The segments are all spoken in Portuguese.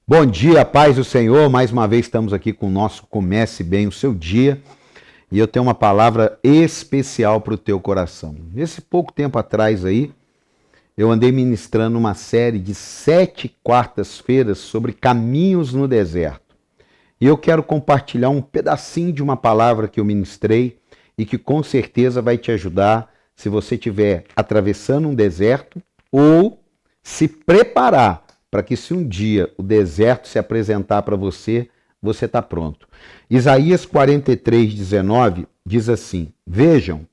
Bom dia, paz do Senhor. Mais uma vez estamos aqui com o nosso Comece Bem o Seu Dia. E eu tenho uma palavra especial para o teu coração. Nesse pouco tempo atrás aí, eu andei ministrando uma série de 7 quartas-feiras sobre caminhos no deserto. E eu quero compartilhar um pedacinho de uma palavra que eu ministrei e que com certeza vai te ajudar se você estiver atravessando um deserto ou se preparar para que se um dia o deserto se apresentar para você, você está pronto. Isaías 43:19 diz assim: Vejam,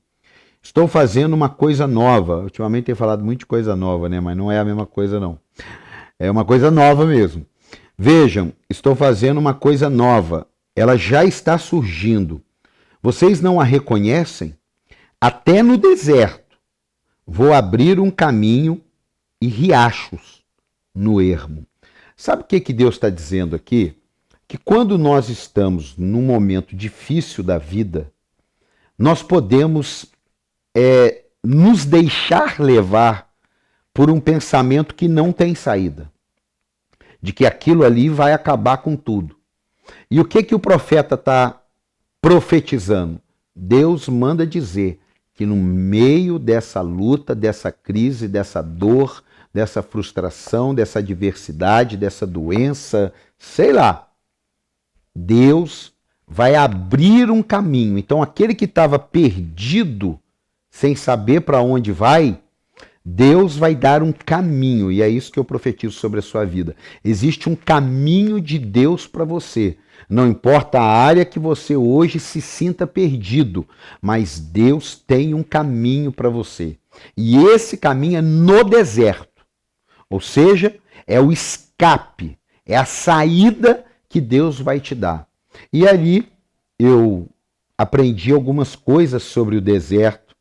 estou fazendo uma coisa nova. Ultimamente tenho falado muito de coisa nova, né? Mas não é a mesma coisa, não. É uma coisa nova mesmo. Vejam, estou fazendo uma coisa nova. Ela já está surgindo. Vocês não a reconhecem? Até no deserto vou abrir um caminho e riachos no ermo. Sabe o que Deus está dizendo aqui? Que quando nós estamos num momento difícil da vida, nós podemos nos deixar levar por um pensamento que não tem saída, de que aquilo ali vai acabar com tudo. E o que o profeta está profetizando? Deus manda dizer que no meio dessa luta, dessa crise, dessa dor, dessa frustração, dessa adversidade, dessa doença, sei lá, Deus vai abrir um caminho. Então, aquele que estava perdido, sem saber para onde vai, Deus vai dar um caminho. E é isso que eu profetizo sobre a sua vida. Existe um caminho de Deus para você. Não importa a área que você hoje se sinta perdido, mas Deus tem um caminho para você. E esse caminho é no deserto. Ou seja, é o escape, é a saída que Deus vai te dar. E ali eu aprendi algumas coisas sobre o deserto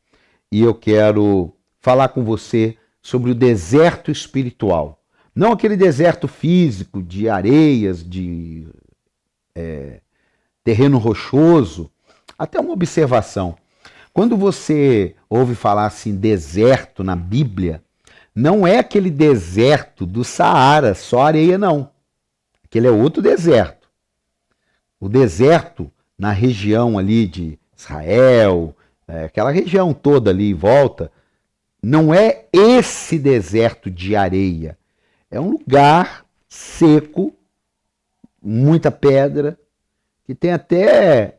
e eu quero falar com você sobre o deserto espiritual. Não aquele deserto físico de areias, de terreno rochoso. Até uma observação. Quando você ouve falar assim deserto na Bíblia, não é aquele deserto do Saara, só areia não. Aquele é outro deserto. O deserto na região ali de Israel, aquela região toda ali em volta, não é esse deserto de areia. É um lugar seco, muita pedra, que tem até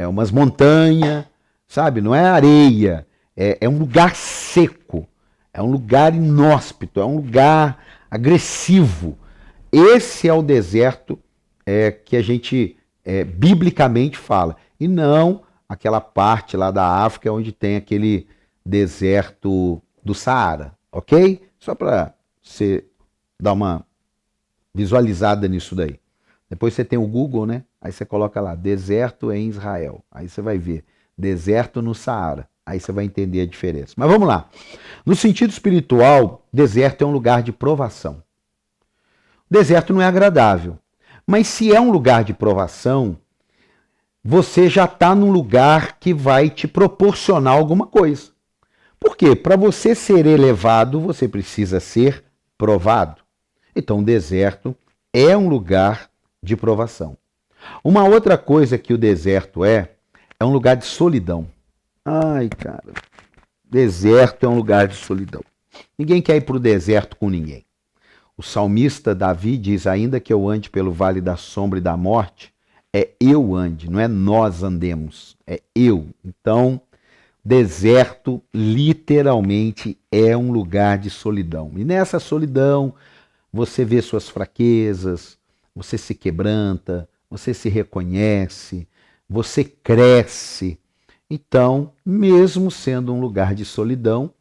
umas montanhas, sabe? Não é areia, é um lugar seco, é um lugar inóspito, é um lugar agressivo. Esse é o deserto que a gente biblicamente fala. E não aquela parte lá da África onde tem aquele deserto do Saara, ok? Só para você dar uma visualizada nisso daí. Depois você tem o Google, né? Aí você coloca lá, deserto em Israel. Aí você vai ver, deserto no Saara. Aí você vai entender a diferença. Mas vamos lá. No sentido espiritual, deserto é um lugar de provação. Deserto não é agradável. Mas se é um lugar de provação, você já está num lugar que vai te proporcionar alguma coisa. Por quê? Para você ser elevado, você precisa ser provado. Então, o deserto é um lugar de provação. Uma outra coisa que o deserto é um lugar de solidão. Ai, cara, deserto é um lugar de solidão. Ninguém quer ir para o deserto com ninguém. O salmista Davi diz, ainda que eu ande pelo vale da sombra e da morte, é eu ande, não é nós andemos, é eu. Então, deserto literalmente é um lugar de solidão. E nessa solidão, você vê suas fraquezas, você se quebranta, você se reconhece, você cresce. Então, mesmo sendo um lugar de solidão,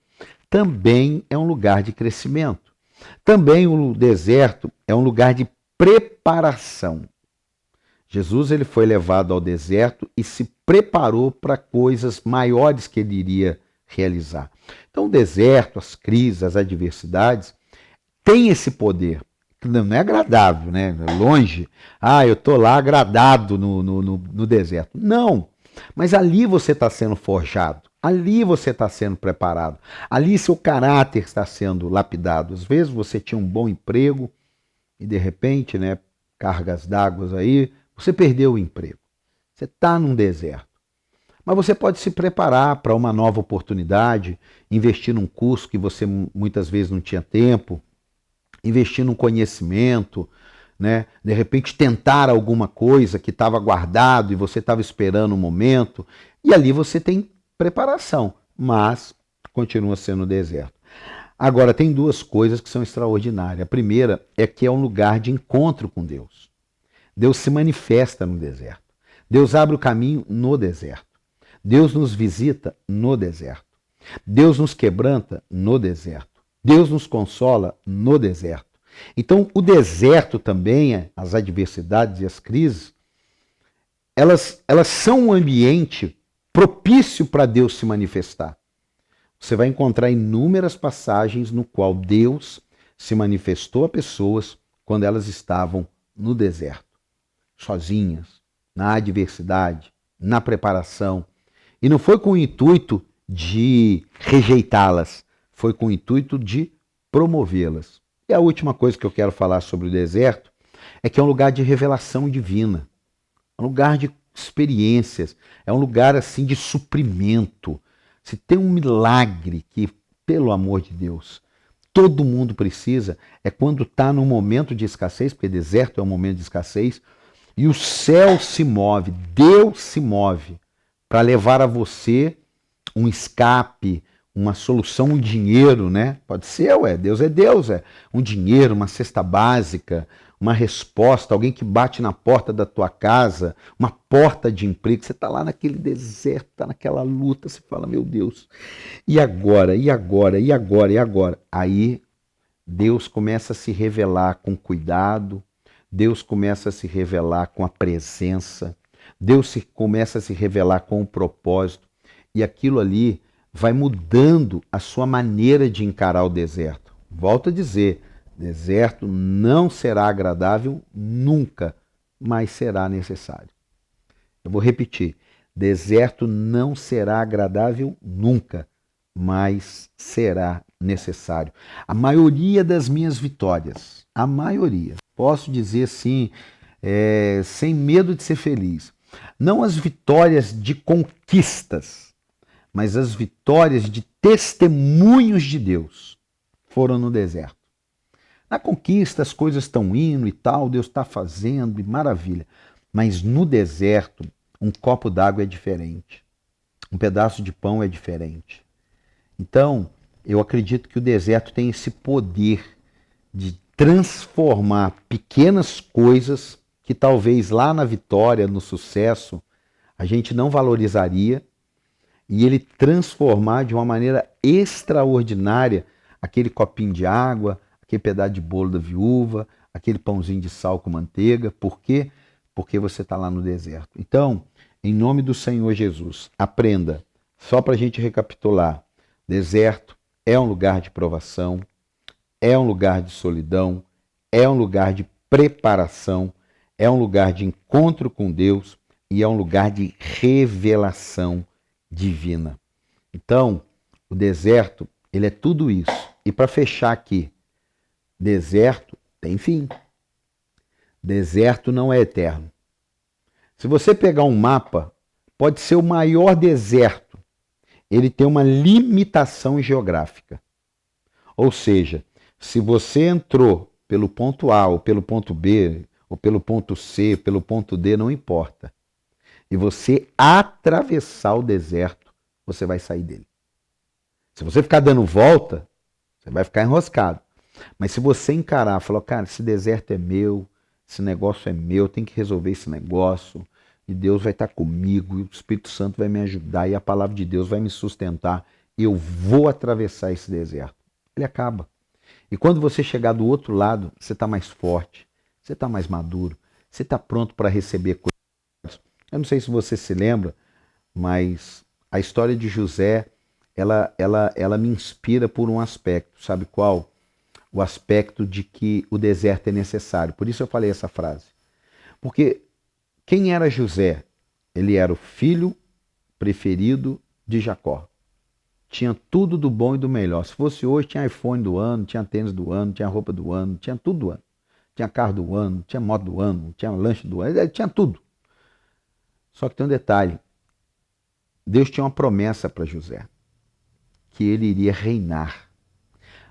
também é um lugar de crescimento. Também o deserto é um lugar de preparação. Jesus ele foi levado ao deserto e se preparou para coisas maiores que ele iria realizar. Então, o deserto, as crises, as adversidades, tem esse poder. Não é agradável, né? Longe. Ah, eu estou lá agradado no deserto. Não. Mas ali você está sendo forjado. Ali você está sendo preparado. Ali seu caráter está sendo lapidado. Às vezes você tinha um bom emprego, e de repente, né, cargas d'água aí, você perdeu o emprego. Você está num deserto. Mas você pode se preparar para uma nova oportunidade, investir num curso que você muitas vezes não tinha tempo, investir num conhecimento, né? De repente tentar alguma coisa que estava guardado e você estava esperando um momento, e ali você tem preparação, mas continua sendo deserto. Agora, tem duas coisas que são extraordinárias. A primeira é que é um lugar de encontro com Deus. Deus se manifesta no deserto. Deus abre o caminho no deserto. Deus nos visita no deserto. Deus nos quebranta no deserto. Deus nos consola no deserto. Então, o deserto também, as adversidades e as crises, elas são um ambiente propício para Deus se manifestar. Você vai encontrar inúmeras passagens no qual Deus se manifestou a pessoas quando elas estavam no deserto, sozinhas, na adversidade, na preparação. E não foi com o intuito de rejeitá-las, foi com o intuito de promovê-las. E a última coisa que eu quero falar sobre o deserto é que é um lugar de revelação divina, é um lugar de experiências, é um lugar assim de suprimento. Se tem um milagre que, pelo amor de Deus, todo mundo precisa, é quando está num momento de escassez, porque deserto é um momento de escassez, e o céu se move, Deus se move para levar a você um escape, uma solução, um dinheiro, né? Pode ser, Deus, um dinheiro, uma cesta básica, uma resposta, alguém que bate na porta da tua casa, uma porta de emprego. Você está lá naquele deserto, está naquela luta, você fala, meu Deus, e agora, e agora, e agora, e agora? Aí Deus começa a se revelar com cuidado, Deus começa a se revelar com a presença, começa a se revelar com o propósito, e aquilo ali vai mudando a sua maneira de encarar o deserto. Volto a dizer, deserto não será agradável nunca, mas será necessário. Eu vou repetir, deserto não será agradável nunca, mas será necessário. A maioria das minhas vitórias, a maioria, posso dizer assim, sem medo de ser feliz, não as vitórias de conquistas, mas as vitórias de testemunhos de Deus foram no deserto. Na conquista as coisas estão indo e tal, Deus está fazendo, e maravilha. Mas no deserto, um copo d'água é diferente. Um pedaço de pão é diferente. Então, eu acredito que o deserto tem esse poder de transformar pequenas coisas que talvez lá na vitória, no sucesso, a gente não valorizaria, e ele transformar de uma maneira extraordinária aquele copinho de água, aquele pedaço de bolo da viúva, aquele pãozinho de sal com manteiga. Por quê? Porque você está lá no deserto. Então, em nome do Senhor Jesus, aprenda, só para a gente recapitular, deserto é um lugar de provação, é um lugar de solidão, é um lugar de preparação, é um lugar de encontro com Deus e é um lugar de revelação divina. Então, o deserto, ele é tudo isso. E para fechar aqui, deserto tem fim. Deserto não é eterno. Se você pegar um mapa, pode ser o maior deserto. Ele tem uma limitação geográfica. Ou seja, se você entrou pelo ponto A, ou pelo ponto B, ou pelo ponto C, pelo ponto D, não importa. E você atravessar o deserto, você vai sair dele. Se você ficar dando volta, você vai ficar enroscado. Mas se você encarar, falar, cara, esse deserto é meu, esse negócio é meu, eu tenho que resolver esse negócio, e Deus vai estar comigo, e o Espírito Santo vai me ajudar, e a palavra de Deus vai me sustentar, e eu vou atravessar esse deserto. Ele acaba. E quando você chegar do outro lado, você está mais forte, você está mais maduro, você está pronto para receber coisas. Eu não sei se você se lembra, mas a história de José, ela me inspira por um aspecto. Sabe qual? O aspecto de que o deserto é necessário. Por isso eu falei essa frase. Porque quem era José? Ele era o filho preferido de Jacó. Tinha tudo do bom e do melhor. Se fosse hoje, tinha iPhone do ano, tinha tênis do ano, tinha roupa do ano, tinha tudo do ano. tinha carro do ano, tinha moto do ano, tinha lanche do ano, tinha tudo. Só que tem um detalhe, Deus tinha uma promessa para José, que ele iria reinar.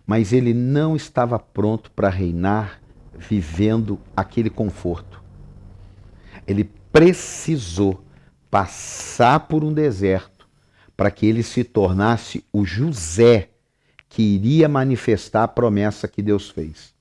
Mas ele não estava pronto para reinar vivendo aquele conforto. Ele precisou passar por um deserto para que ele se tornasse o José que iria manifestar a promessa que Deus fez.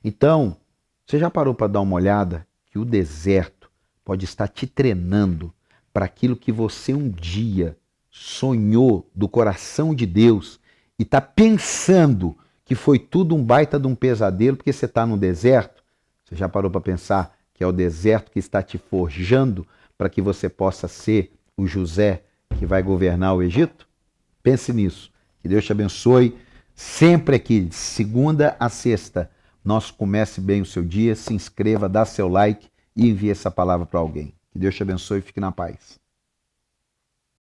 Então, você já parou para dar uma olhada que o deserto pode estar te treinando para aquilo que você um dia sonhou do coração de Deus e está pensando que foi tudo um baita de um pesadelo porque você está no deserto? Você já parou para pensar que é o deserto que está te forjando para que você possa ser o José que vai governar o Egito? Pense nisso. Que Deus te abençoe. Sempre aqui, de segunda a sexta, nosso Comece Bem o Seu Dia. Se inscreva, dá seu like e envie essa palavra para alguém. Que Deus te abençoe e fique na paz.